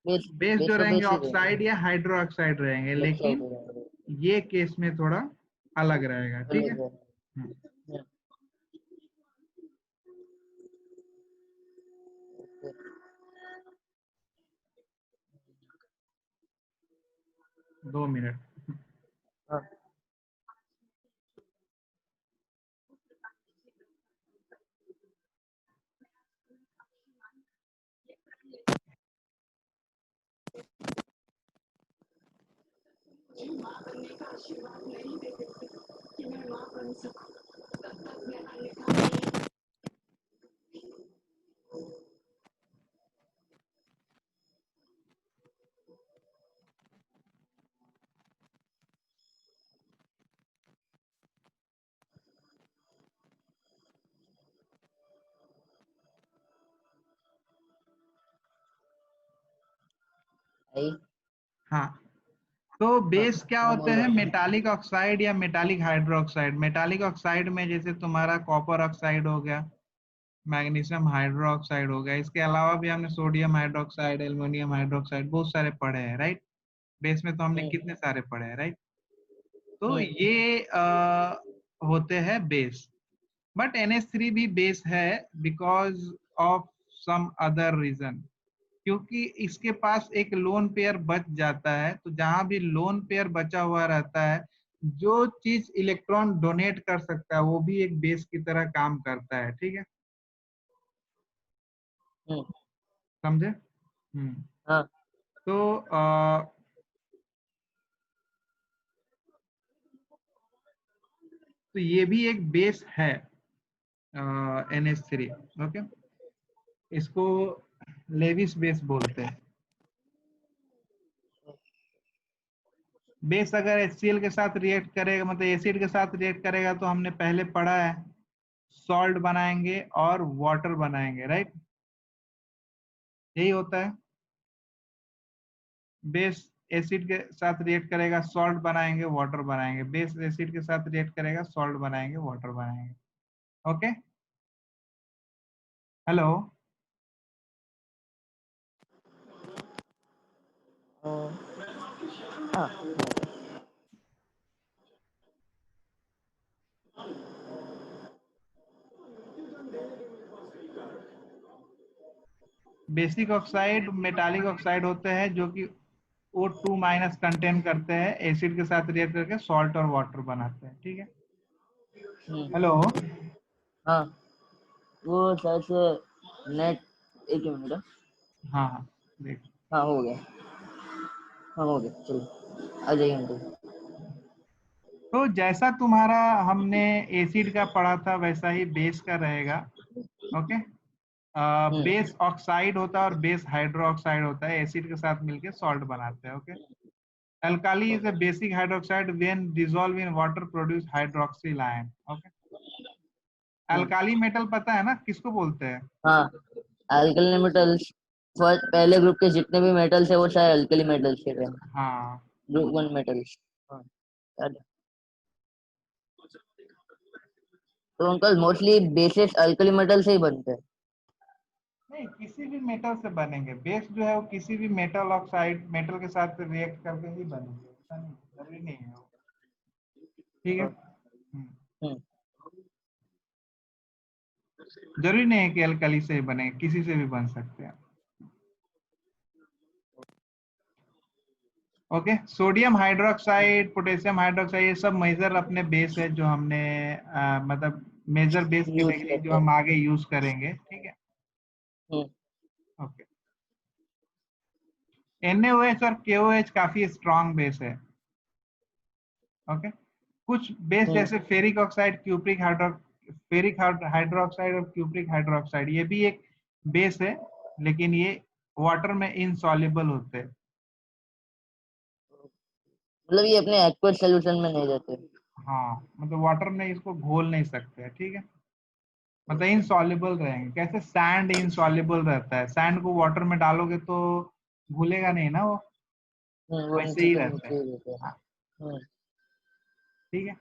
बेस बेस बेस जो तो रहेंगे बेस ही ऑक्साइड रहेंगे। या हाइड्रो ऑक्साइड रहेंगे, ऑक्साइड लेकिन रहेंगे। ये केस में थोड़ा अलग रहेगा, ठीक है। अलग है। हम्म, हम्म। 2 मिनट। हाँ। आई। हाँ, तो हाँ बेस क्या हाँ होते बोलो। हैं, मेटालिक ऑक्साइड या मेटालिक हाइड्रोक्साइड। मेटालिक ऑक्साइड में जैसे तुम्हारा कॉपर ऑक्साइड हो गया, मैग्नीशियम हाइड्रोक्साइड हो गया, इसके अलावा भी हमने सोडियम हाइड्रोक्साइड, एल्युमिनियम हाइड्रोक्साइड बहुत सारे पढ़े हैं, राइट। बेस में तो हमने हम्म। कितने सारे पढ़े हैं, राइट। तो हम्म। ये होते हैं बेस। बट NH3 भी बेस है because of some other reason, क्योंकि इसके पास एक लोन पेयर बच जाता है। तो जहां भी लोन पेयर बचा हुआ रहता है, जो चीज इलेक्ट्रॉन डोनेट कर सकता है वो भी एक बेस की तरह काम करता है, ठीक है। हम्म। समझे? हाँ। तो तो ये भी एक बेस है, NH3, ओके। इसको लेविस बेस बोलते हैं। बेस अगर HCl के साथ रिएक्ट करेगा, मतलब एसिड के साथ रिएक्ट करेगा, तो हमने पहले पढ़ा है सॉल्ट बनाएंगे और वाटर बनाएंगे, राइट। यही होता है। बेस एसिड के साथ रिएक्ट करेगा, सॉल्ट बनाएंगे, वाटर बनाएंगे। बेस एसिड के साथ रिएक्ट करेगा, सॉल्ट बनाएंगे, वाटर बनाएंगे, ओके। हेलो। हाँ। बेसिक ऑक्साइड मेटालिक ऑक्साइड होते हैं जो कि O2- कंटेन करते हैं, एसिड के साथ रिएक्ट करके सॉल्ट और वाटर बनाते हैं, ठीक है। हेलो। हाँ वो शायद से नेट, एक ही मिनट। हाँ हाँ, देख। हाँ हो गया। हाँ हो गया, चलो आ जाइए अंकल। तो जैसा तुम्हारा हमने एसिड का पढ़ा था वैसा ही बेस का रहेगा, ओके। हम्म। बेस ऑक्साइड होता है और बेस हाइड्रो ऑक्साइड होता है, एसिड के साथ मिलके सॉल्ट बनाते हैं, okay. Alkali is a basic hydroxide when dissolve in water produce hydroxyl ion, okay. Hmm. Alkali metal पता है ना किसको बोलते हैं? हाँ अल्कली मेटल्स, पहले ग्रुप के जितने भी मेटल्स है वो सारे अल्कली मेटल्स के हैं। हाँ। Group 1 metals. हाँ याद है। तो uncle mostly basis alkali metal से ही बनते हैं। नहीं, किसी भी मेटल से बनेंगे। बेस जो है वो किसी भी मेटल ऑक्साइड मेटल के साथ रिएक्ट करके ही बनेंगे, ऐसा नहीं, जरूरी नहीं है वो, ठीक है। हाँ। हम्म। जरूरी नहीं है कि अल्कली से ही बने, किसी से भी बन सकते हैं। Okay, sodium hydroxide, potassium hydroxide, ये सब मेजर अपने बेस है जो हमने मतलब मेजर बेस यूज कैटेगरी जो करते हम हैं। आगे यूज करेंगे, ठीक है। ओके, NaOH और KOH काफी स्ट्रॉन्ग बेस है। ओके, कुछ बेस जैसे फेरिक ऑक्साइड, फेरिक हाइड्रोक्साइड और क्यूप्रिक हाइड्रोक्साइड, ये भी एक बेस है, लेकिन ये वाटर में इनसॉल्युबल होते हैं। मतलब ये अपने एक्वस सॉल्यूशन में नहीं रहते। हाँ, मतलब वाटर में इसको घोल नहीं सकते, ठीक है। मतलब इनसॉल्युबल रहेंगे। कैसे सैंड इनसॉल्युबल रहता है, सैंड को वाटर में डालोगे तो घुलेगा नहीं ना वो, वो वैसे नीचे ही के रहता नीचे है। ही रहते हैं। हाँ, हम्म, ठीक है।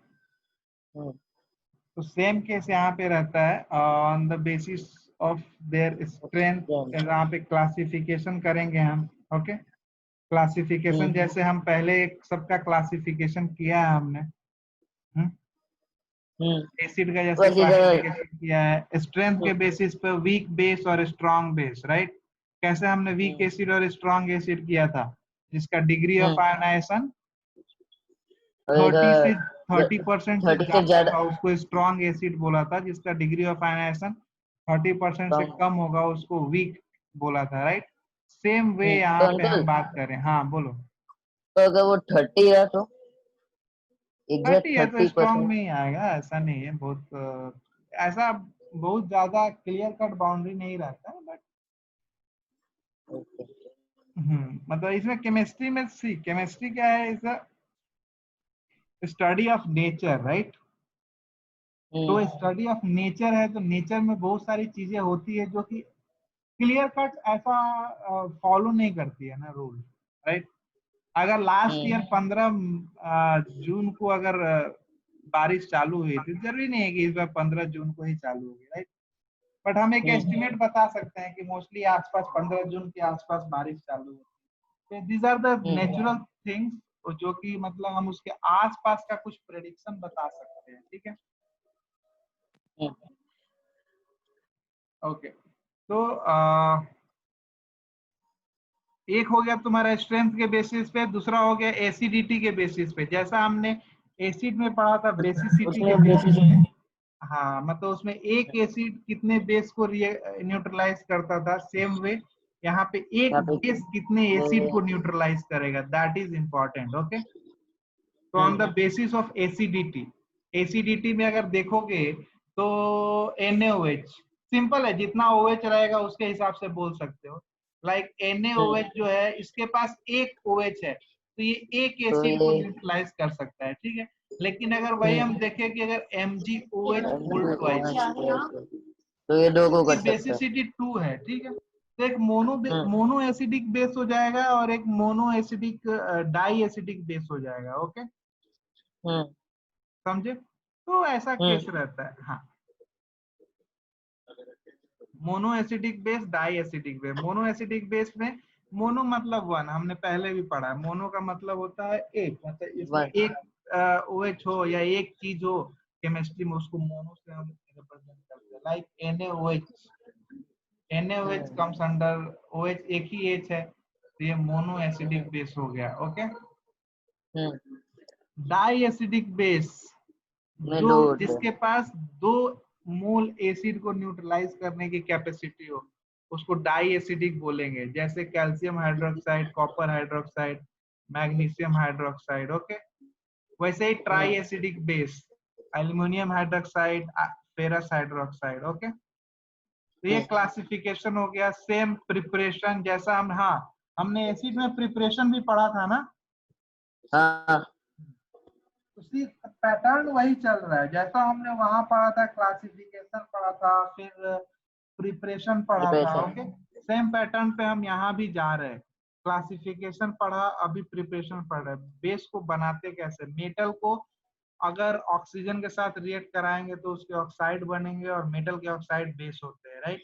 हम्म, तो सेम केस यहाँ पे रहता है, on the basis of their strength, strength, यहाँ पे क्लासिफिकेशन करेंगे हम। ओके, क्लासिफिकेशन हम्म, जैसे हम पहले एक सबका क्लासिफिकेशन किया है हमने, हम्म, एसिड का जैसे बस इधर, क्लासिफिकेशन किया है स्ट्रेंथ के बेसिस पे, वीक बेस और स्ट्रॉन्ग बेस, राइट। कैसे हमने वीक हम्म, एसिड और स्ट्रॉन्ग एसिड किया था, जिसका डिग्री ऑफ हम्म, आयनाइजेशन और 30 से इधर 30% से 30 से ज्यादा ज्यादा था, उसको स्ट्रॉन्ग एसिड बोला था। जिसका डिग्री ऑफ आयनाइजेशन 30% से कम। कम होगा उसको वीक बोला था, राइट। सेम वे तो यहाँ पे हम अंकल, बात करें। हाँ बोलो। तो अगर वो 30 है तो 30 एग्जैक्ट है तो स्ट्रॉन्ग 30%। में ही आएगा, ऐसा नहीं है बहुत ऐसा बहुत ज्यादा क्लियर कट बाउंड्री नहीं रहता है, बट मतलब इसमें केमिस्ट्री में, सी केमिस्ट्री क्या है, is a study of nature, right. तो स्टडी ऑफ नेचर है, तो नेचर में बहुत सारी चीजें होती है जो कि क्लियर कट ऐसा फॉलो नहीं करती है ना रूल, राइट। अगर लास्ट ईयर 15 जून को अगर बारिश चालू हुई थी, जरूरी नहीं है कि इस बार 15 जून को ही चालू होगी, राइट। बट हम एक एस्टिमेट बता सकते हैं कि मोस्टली आसपास 15 जून के आसपास बारिश चालू होती है। These are the natural things जो कि मतलब हम उसके आसपास का कुछ प्रेडिक्शन बता सकते हैं, ठीक है। ओके, तो एक हो गया तुम्हारा स्ट्रेंथ के बेसिस पे, दूसरा हो गया एसिडिटी के बेसिस पे। जैसा हमने एसिड में पढ़ा था बेसिसिटी के उसमें बेसिस बेसिस, पे, हाँ मतलब उसमें एक एसिड कितने बेस को न्यूट्रलाइज करता था, सेम वे यहाँ पे एक यहाँ पे बेस कितने एसिड को न्यूट्रलाइज करेगा, दैट इज इंपॉर्टेंट। ओके, तो on the basis of acidity, acidity में अगर देखोगे तो NaOH सिंपल है, जितना OH रहेगा उसके हिसाब से बोल सकते हो। लाइक NaOH जो है, इसके पास एक OH है, तो ये एक तो एसिड को ये न्यूट्रलाइज कर सकता है, ठीक है। लेकिन अगर वही हम देखें कि अगर MgOH होल ट्वाइस, तो ये दो को इसकी कर सकता है। बेसिसिटी 2 है, ठीक है। तो एक हम्म, मोनो एसिडिक बेस हो जाएगा और एक mono acidic di acidic base हो जाएगा। ओके, हम्म, समझे। तो ऐसा हम्म, केस रहता है। हाँ, mono acidic base, di acidic base. Mono acidic base में मोनो मतलब वन, हमने पहले भी पढ़ा है। मोनो का मतलब होता है एक, मतलब इसमें वन, एक OH हो या एक चीज हो केमिस्ट्री में, उसको मोनो से हम रिप्रेजेंट करते हैं। Like NaOH, NaOH comes under OH, एक ही H है, तो ये मोनो एसिडिक बेस हो गया। ओके, डाई एसिडिक बेस में जो दो होते हैं। जिसके पास दो मोल एसिड को न्यूट्रलाइज करने की कैपेसिटी हो, उसको डाई एसिडिक बोलेंगे। जैसे calcium hydroxide, copper hydroxide, magnesium hydroxide. Okay, वैसे ही tri acidic base, aluminium hydroxide, ferrous hydroxide. Okay, तो ये क्लासिफिकेशन हो गया। सेम प्रिपरेशन जैसा हम, हाँ हमने एसिड में प्रिपरेशन भी पढ़ा था ना, हाँ, उसी पैटर्न वही चल रहा है जैसा हमने वहां पढ़ा था। क्लासिफिकेशन पढ़ा था, फिर प्रिपरेशन पढ़ा था। डिप्रेशन। ओके, सेम पैटर्न पे हम यहाँ भी जा रहे हैं। क्लासिफिकेशन पढ़ा, अभी प्रिपरेशन पढ़ रहे हैं। बेस को बनाते कैसे, मेटल को अगर ऑक्सीजन के साथ रिएक्ट कराएंगे तो उसके ऑक्साइड बनेंगे, और मेटल के ऑक्साइड बेस होते हैं, right.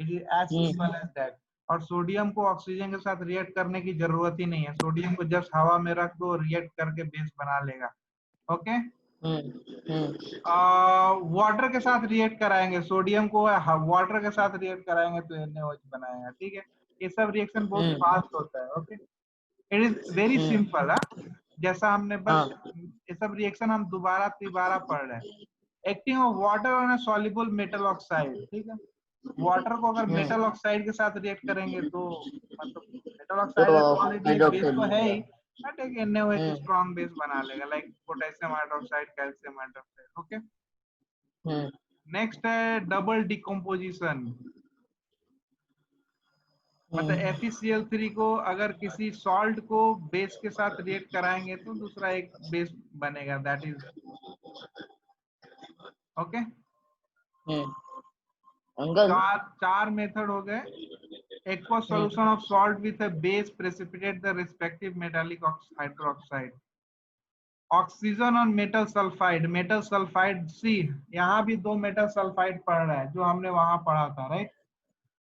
It is as simple as that. और सोडियम को ऑक्सीजन के साथ रिएक्ट करने की जरूरत ही नहीं है, सोडियम को जस्ट हवा में रख दो, रिएक्ट करके बेस बना लेगा। ओके, वाटर के साथ रिएक्ट कराएंगे, सोडियम को वाटर के साथ रिएक्ट कराएंगे तो NaOH बनाएगा, ठीक है। ये सब रिएक्शन बहुत फास्ट होता है। Okay, it is very simple. जैसा हमने बस हाँ ये सब रिएक्शन हम दोबारा तिबारा पढ़ रहे हैं। Acting of water on a soluble metal oxide, ठीक है। वाटर को अगर मेटल ऑक्साइड के साथ रिएक्ट करेंगे तो मतलब मेटल ऑक्साइड तो ऑलरेडी एक बेस हाइड्रोक्साइड तो है बनेगा। ही, बट एक NaOH स्ट्रॉन्ग बेस बना लेगा, like potassium hydroxide, calcium hydroxide. Okay, next है डबल डिकम्पोजिशन। मतलब FeCl3 को अगर किसी सॉल्ट को बेस के साथ रिएक्ट कराएंगे तो दूसरा एक बेस बनेगा, दैट इज ओके। अंकल चार मेथड हो गए। aqueous solution of salt with a base precipitate the respective metallic hydroxide. Oxygen और मेटल सल्फाइड। मेटल सल्फाइड सी, यहाँ भी दो मेटल सल्फाइड पढ़ रहा है जो हमने वहां पढ़ा था, राइट।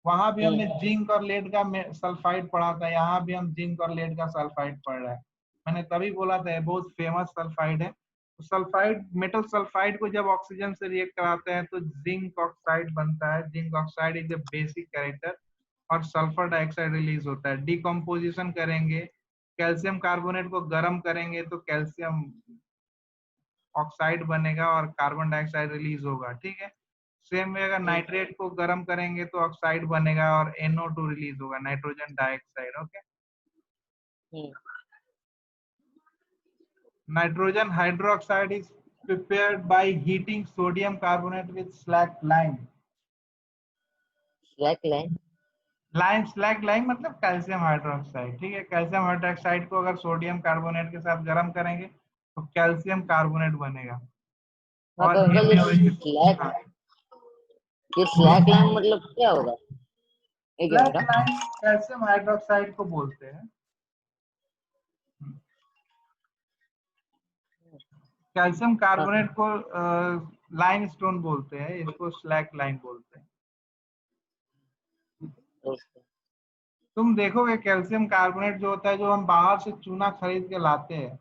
वहां भी हमने जिंक और लेड का सल्फाइड पढ़ा था, यहाँ भी हम जिंक और लेड का सल्फाइड पढ़ रहे हैं। मैंने तभी बोला था ये बहुत फेमस सल्फाइड है। तो सल्फाइड, मेटल सल्फाइड को जब ऑक्सीजन से रिएक्ट कराते हैं तो जिंक ऑक्साइड बनता है। Zinc oxide is the basic character और सल्फर डाइऑक्साइड रिलीज होता है। डिकम्पोजिशन करेंगे, कैल्शियम कार्बोनेट को गर्म करेंगे तो कैल्शियम ऑक्साइड बनेगा और कार्बन डाइऑक्साइड रिलीज होगा, ठीक है। सेम वे अगर नाइट्रेट को गर्म करेंगे तो ऑक्साइड बनेगा और NO2 रिलीज होगा, nitrogen dioxide. Okay, nitrogen hydroxide is prepared by heating sodium carbonate with slack lime. Slack line slag lime मतलब कैल्शियम हाइड्रोक्साइड, ठीक है। कैल्शियम हाइड्रोक्साइड को अगर सोडियम कार्बोनेट के साथ गर्म करेंगे तो कैल्शियम कार्बोनेट बनेगा। हाँ और तो अंकल हाँ, ये स्लैक लाइन मतलब क्या होगा? एक slag minute. Lime calcium hydroxide को बोलते हैं। कैल्शियम कार्बोनेट को लाइम स्टोन बोलते हैं, इसको स्लैग लाइम बोलते हैं। तुम देखोगे कैल्शियम कार्बोनेट जो होता है, जो हम बाहर से चूना खरीद के लाते हैं,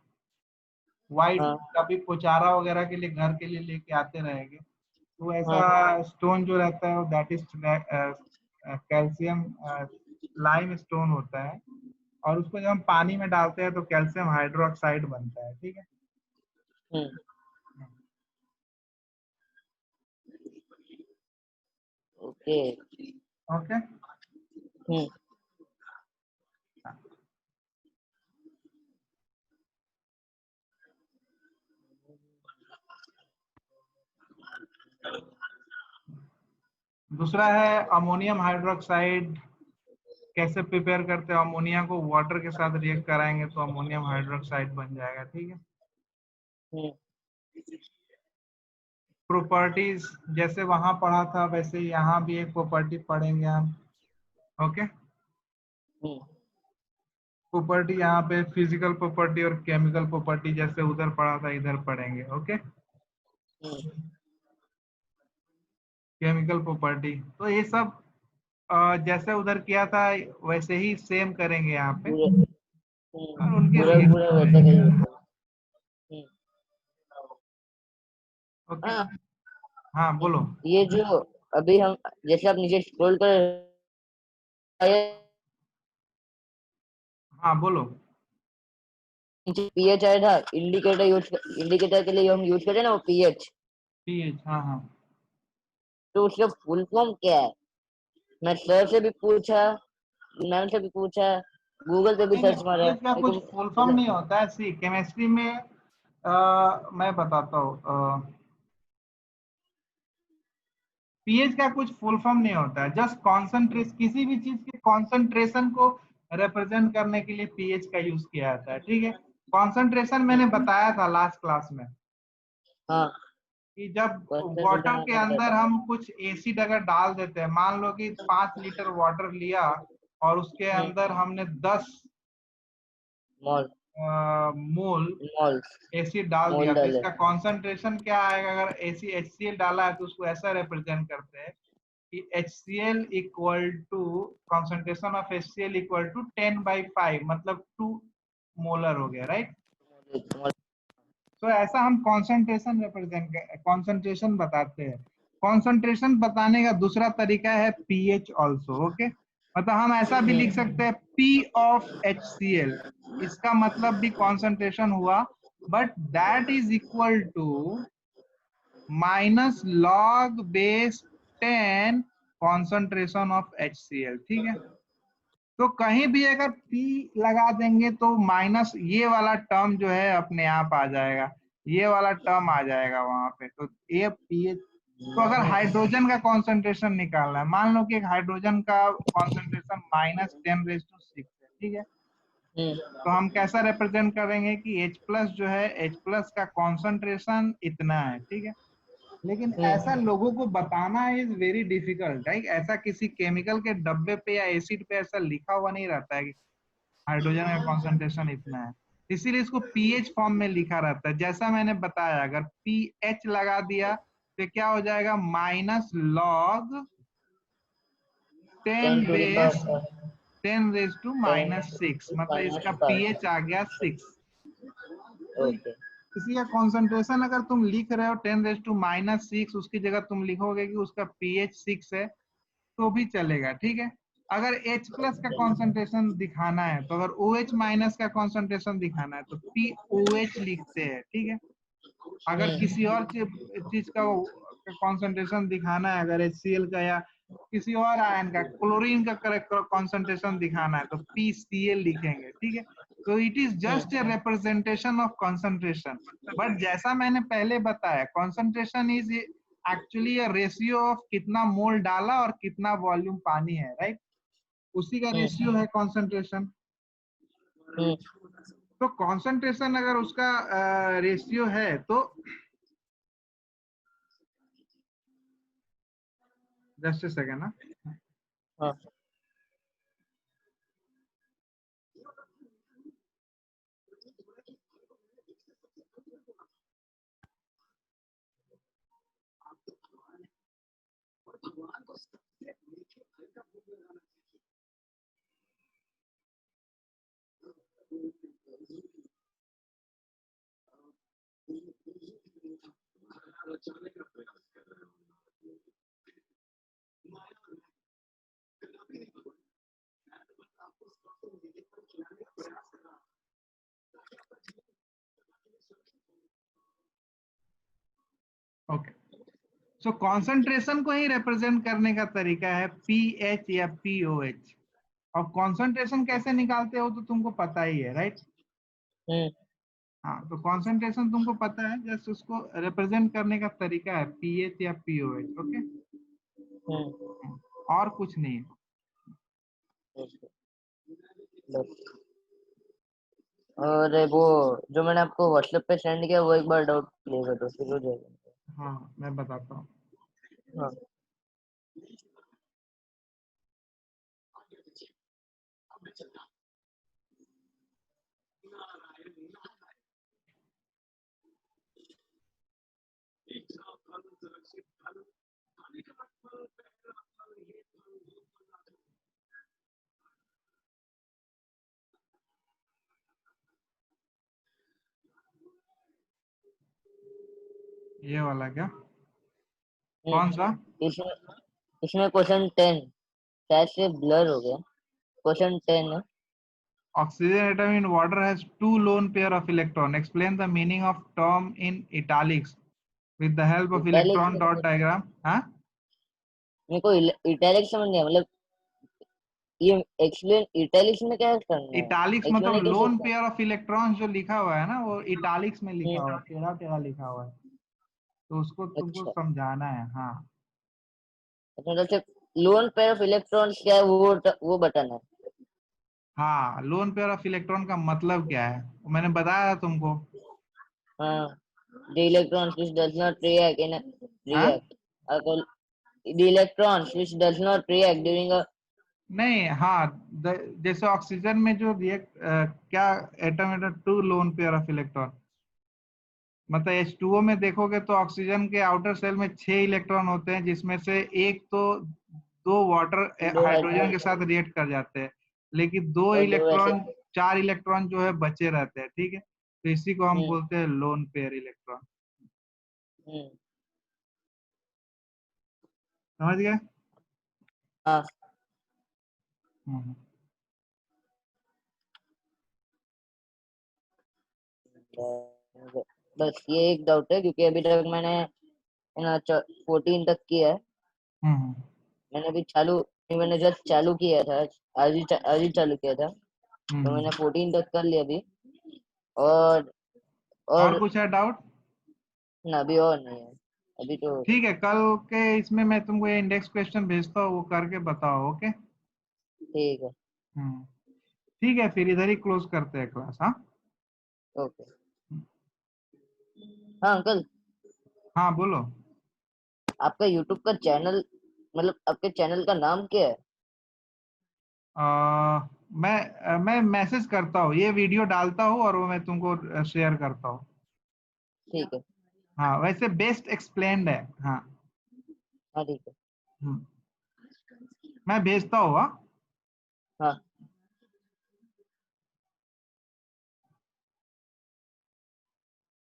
व्हाइट, कभी पुचारा वगैरह के लिए घर के लिए लेके आते रहेंगे, तो ऐसा स्टोन जो रहता है that is calcium lime stone होता है। और उसको जब हम पानी में डालते हैं तो कैल्शियम हाइड्रोक्साइड बनता है, ठीक है। ओके ओके, दूसरा है अमोनियम हाइड्रोक्साइड। कैसे प्रिपेयर करते हैं? अमोनिया को वाटर के साथ रिएक्ट कराएंगे तो अमोनियम हाइड्रोक्साइड बन जाएगा, ठीक है। प्रॉपर्टीज जैसे वहां पढ़ा था वैसे यहाँ भी एक प्रॉपर्टी पढ़ेंगे हम। ओके, प्रॉपर्टी यहाँ पे फिजिकल प्रॉपर्टी और केमिकल प्रॉपर्टी जैसे उधर पढ़ा था इधर पढ़ेंगे। ओके, केमिकल प्रॉपर्टी तो ये सब जैसे उधर किया था वैसे ही सेम करेंगे यहाँ पे और उनके पूरा रिएक्शन पूरा वैसा का ही करेंगे। होता है। ओके, हाँ हाँ बोलो। ये जो अभी हम जैसे आप नीचे स्क्रॉल कर हाँ बोलो। नीचे पीएच आया था, इंडिकेटर के लिए हम यूज करते हैं ना वो पीएच, पीएच, हाँ हाँ। तो उसका फुल फॉर्म क्या है? मैं सर से भी पूछा, मैम से भी पूछा, गूगल पे भी नहीं नहीं, सर्च मारा, पीएच का मेरे कुछ फुल फॉर्म को नहीं होता है। सी केमिस्ट्री में मैं बताता हूँ, पीएच का कुछ फुल फॉर्म नहीं होता है। जस्ट कॉन्सेंट्रेशन, किसी भी चीज के कॉन्सेंट्रेशन को रिप्रेजेंट करने के लिए पीएच का यूज किया जाता है, ठीक है। कॉन्सेंट्रेशन मैंने बताया था लास्ट क्लास में हाँ कि जब क्वेश्चन वाटर के अंदर हम कुछ एसिड अगर डाल देते हैं, मान लो कि 5 लीटर वाटर लिया और उसके अंदर हमने 10 मॉल मोल मॉल एसिड डाल मोल दिया, तो डाले। इसका कॉन्सेंट्रेशन क्या आएगा? अगर HCl डाला है तो उसको ऐसा रिप्रेजेंट करते हैं कि HCl equal to concentration of HCl equal to 10/5, मतलब 2 मोलर हो गया, राइट। तो ऐसा हम कॉन्सेंट्रेशन बताते हैं। कॉन्सेंट्रेशन बताने का दूसरा तरीका है पीएच ऑल्सो। ओके, मतलब हम ऐसा भी लिख सकते हैं P of HCl, इसका मतलब भी कॉन्सेंट्रेशन हुआ, but that is equal to minus log base 10 concentration of HCl, ठीक है। तो कहीं भी अगर P लगा देंगे तो माइनस ये वाला टर्म जो है अपने आप आ जाएगा, ये वाला टर्म आ जाएगा वहां पे। तो ये पीएच, तो अगर हाइड्रोजन का कॉन्सेंट्रेशन निकालना है, मान लो कि एक हाइड्रोजन का कॉन्सेंट्रेशन -10⁻⁶ है, ठीक है। तो हम कैसा रिप्रेजेंट करेंगे कि H+ जो है, H+ का कॉन्सेंट्रेशन इतना है, ठीक है। लेकिन ऐसा लोगों को बताना इज वेरी डिफिकल्ट, राइट। ऐसा किसी केमिकल के डब्बे पे या एसिड पे ऐसा लिखा हुआ नहीं रहता है कि हाइड्रोजन का कॉन्सेंट्रेशन इतना है, इसीलिए इसको पीएच फॉर्म में लिखा रहता है। जैसा मैंने बताया, अगर पीएच लगा दिया तो क्या हो जाएगा, माइनस लॉग 10⁻⁻⁶, मतलब इसका पीएच आ गया 6। तो किसी का कॉन्सेंट्रेशन अगर तुम लिख रहे हो 10⁻⁻⁶, उसकी जगह तुम लिखोगे कि उसका पीएच 6 है तो भी चलेगा, ठीक है। अगर H+ का कॉन्सेंट्रेशन दिखाना है, तो अगर OH- का कॉन्सेंट्रेशन दिखाना है तो POH लिखते हैं, ठीक है। अगर किसी और चीज का कॉन्सेंट्रेशन दिखाना है, अगर HCl का या किसी और आयन का, क्लोरीन का कॉन्सेंट्रेशन दिखाना है तो PCl लिखेंगे, ठीक है। तो it is just a representation of concentration, but जैसा मैंने पहले बताया, concentration is actually ratio of कितना मोल डाला और कितना वॉल्यूम पानी है, राइट। उसी का रेशियो है कॉन्सेंट्रेशन। तो कॉन्सेंट्रेशन अगर उसका रेशियो है तो जस्ट ए सेकेंड ना। ओके, सो कॉन्सेंट्रेशन को ही रिप्रेजेंट करने का तरीका है पीएच या पीओएच। और कॉन्सेंट्रेशन कैसे निकालते हो तो तुमको पता ही है, राइट। हाँ, तो कॉन्सेंट्रेशन तुमको पता है, जस्ट उसको रिप्रेजेंट करने का तरीका है पीएच या पीओएच, ओके। और कुछ नहीं। और वो जो मैंने आपको व्हाट्सएप पे सेंड किया वो एक बार डाउट क्लियर कर दो, फिर हो जाएगा। हाँ, मैं बताता हूँ। हाँ, ये वाला क्या, कौन सा? इसमें इसमें क्वेश्चन 10 शायद से ब्लर हो गया, क्वेश्चन 10 है। Oxygen atom in water has two lone pair of electron. Explain the meaning of term in italics with the help of italics electron dot diagram. हाँ, मेरे को इटैलिक्स समझ नहीं आया, मतलब ये एक्सप्लेन इटैलिक्स में क्या करना है, इटालिक्स मतलब एक्सप्लेन कैसे लोन होता पेयर ऑफ इलेक्ट्रॉन्स जो लिखा हुआ है ना, वो इटालिक्स में लिखा हुआ है। है, टेढ़ा टेढ़ा लिखा हुआ है, तो उसको तुमको अच्छा, समझाना है। हाँ, मतलब सिर्फ लोन पेयर ऑफ इलेक्ट्रॉन्स क्या है वो बताना है। हाँ, लोन पेयर ऑफ इलेक्ट्रॉन का मतलब क्या है वो मैंने बताया था तुमको। हाँ, the electrons which does not react in a हाँ, react are called the electrons which does not react during a नहीं, हाँ, जैसे ऑक्सीजन में जो रिएक्ट क्या atom atom two lone pair of electron, मतलब H2O में देखोगे तो ऑक्सीजन के आउटर सेल में 6 इलेक्ट्रॉन होते हैं, जिसमें से एक तो दो वाटर दो हाइड्रोजन के हाइड्रोजन साथ रिएक्ट कर जाते हैं, लेकिन दो और दो वैसे। इलेक्ट्रॉन, 4 इलेक्ट्रॉन जो है बचे रहते हैं, ठीक है। तो इसी को हम हम्म बोलते हैं लोन पेयर इलेक्ट्रॉन। हम्म समझ गए? हाँ, हम्म, बस ये एक डाउट है, क्योंकि अभी तक मैंने है ना 14 तक किया है। हम्म, मैंने अभी मैंने जस्ट चालू किया था, आज ही चालू किया था, तो हम्म। मैंने 14 तक कर लिया अभी। और और और कुछ है डाउट? ना, अभी और नहीं है, अभी तो। ठीक है, कल के इसमें मैं तुमको ये इंडेक्स क्वेश्चन भेजता हूँ, वो करके बताओ। ओके। ठीक है। हम्म। ठीक है, फिर इधर ही क्लोज करते हैं क्लास। हाँ। ओके। हाँ अंकल, हाँ बोलो। आपका यूट्यूब का चैनल, मतलब आपके चैनल का नाम क्या है? मैं मैसेज करता हूँ, ये वीडियो डालता हूँ और वो मैं तुमको शेयर करता हूँ। ठीक है। हाँ, वैसे बेस्ट एक्सप्लेन्ड है। हाँ। हाँ ठीक है। हम्म, मैं भेजता हूँ। हाँ। हाँ।